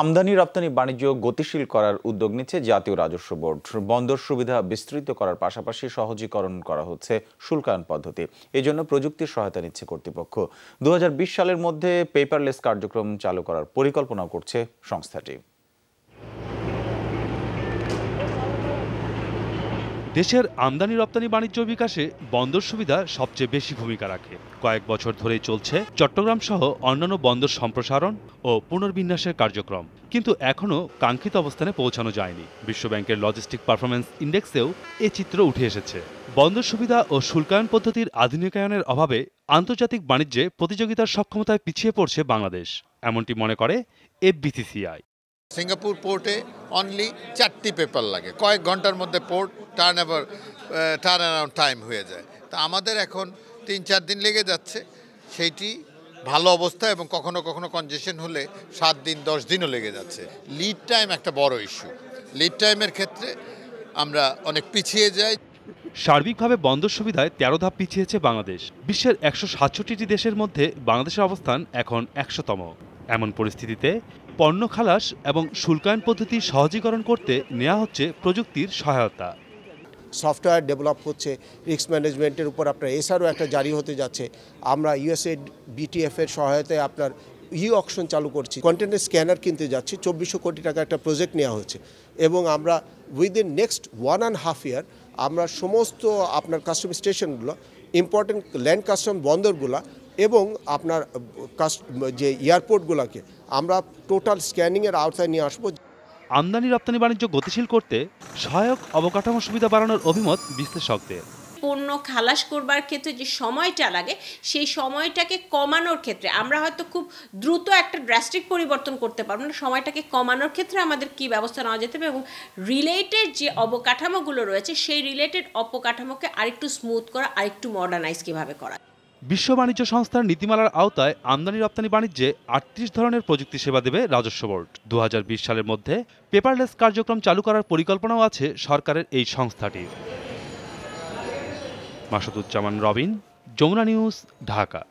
আমদানি রপ্তানি বাণিজ্য গতিশীল করার উদ্যোগ নিচ্ছে জাতীয় রাজস্ব বোর্ড। বন্দর সুবিধা বিস্তৃত করার পাশাপাশি সহজীকরণ করা হচ্ছে শুল্কায়ন পদ্ধতি। এজন্য প্রযুক্তির সহায়তা নিচ্ছে কর্তৃপক্ষ। 2020 সালের মধ্যে পেপারলেস কার্যক্রম চালু করার পরিকল্পনা করছে সংস্থাটি। দেশের আমদানি রপ্তানি বাণিজ্য বিকাশে বন্দর সুবিধা সবচেয়ে বেশি ভূমিকা রাখে। কয়েক বছর ধরেই চলছে চট্টগ্রাম সহ অন্যান্য বন্দর সম্প্রসারণ ও পুনর্বিন্যাসের কার্যক্রম, কিন্তু এখনও কাঙ্ক্ষিত অবস্থানে পৌঁছানো যায়নি। বিশ্বব্যাংকের লজিস্টিক পারফরমেন্স ইন্ডেক্সেও এ চিত্র উঠে এসেছে। বন্দর সুবিধা ও শুল্কায়ন পদ্ধতির আধুনিকায়নের অভাবে আন্তর্জাতিক বাণিজ্যে প্রতিযোগিতার সক্ষমতায় পিছিয়ে পড়ছে বাংলাদেশ, এমনটি মনে করে এফবিসিসিআই। সিঙ্গাপুর পোর্টে অনলি 4টি পেপার লাগে, কয়েক ঘন্টার মধ্যে পোর্ট টার্ন অ্যারাউন্ড টাইম হয়ে যায়। তা আমাদের এখন 3-4 দিন লেগে যাচ্ছে, সেইটি ভালো অবস্থা, এবং কখনো কখনো কনজেশন হলে 7 দিন 10 দিনও লেগে যাচ্ছে। লিড টাইম একটা বড় ইস্যু। লিড টাইমের ক্ষেত্রে আমরা অনেক পিছিয়ে যাই। সার্বিকভাবে বন্দর সুবিধায় 13 ধাপ পিছিয়েছে বাংলাদেশ। বিশ্বের 167টি দেশের মধ্যে বাংলাদেশের অবস্থান এখন 100তম। এমন পরিস্থিতিতে পণ্য খালাস এবং শুল্কায়ন পদ্ধতি সহজীকরণ করতে নেওয়া হচ্ছে প্রযুক্তির সহায়তা। সফটওয়্যার ডেভেলপ হচ্ছে, রিস্ক ম্যানেজমেন্টের উপর আপনার এসআরও একটা জারি হতে যাচ্ছে। আমরা ইউএসএ বিটিএফ এর সহায়তায় আপনার অকশন চালু করছি। কন্টেনার স্ক্যানার কিনতে যাচ্ছি, 2400 কোটি টাকা একটা প্রজেক্ট নেওয়া হচ্ছে, এবং আমরা উইদিন নেক্সট 1.5 ইয়ার আমরা সমস্ত আপনার কাস্টম স্টেশনগুলো, ইম্পর্টেন্ট ল্যান্ড কাস্টম বন্দরগুলো এবং আপনার যে এয়ারপোর্টগুলোকে আমরা টোটাল স্ক্যানিংয়ের আওতায় নিয়ে আসবো। আমদানি রপ্তানি বাণিজ্য গতিশীল করতে সহায়ক অবকাঠামো সুবিধা বাড়ানোর অভিমত বিশ্লেষকদের। পণ্য খালাস করবার ক্ষেত্রে যে সময়টা লাগে, সেই সময়টাকে কমানোর ক্ষেত্রে আমরা হয়তো খুব দ্রুত একটা ড্রাস্টিক পরিবর্তন করতে পারবো না। সময়টাকে কমানোর ক্ষেত্রে আমাদের কি ব্যবস্থা নেওয়া যেতে হবে, এবং রিলেটেড যে অবকাঠামোগুলো রয়েছে সেই রিলেটেড অবকাঠামোকে আরেকটু স্মুথ করা, আরেকটু মডার্নাইজ কীভাবে করা। বিশ্ব বাণিজ্য সংস্থার নীতিমালার আওতায় আমদানি রপ্তানি বাণিজ্যে 38 ধরনের প্রযুক্তি সেবা দেবে রাজস্ব বোর্ড। 2020 সালের মধ্যে পেপারলেস কার্যক্রম চালু করার পরিকল্পনাও আছে সরকারের এই সংস্থাটির। মাসুদুজ্জামান রবিন, যমুনা নিউজ, ঢাকা।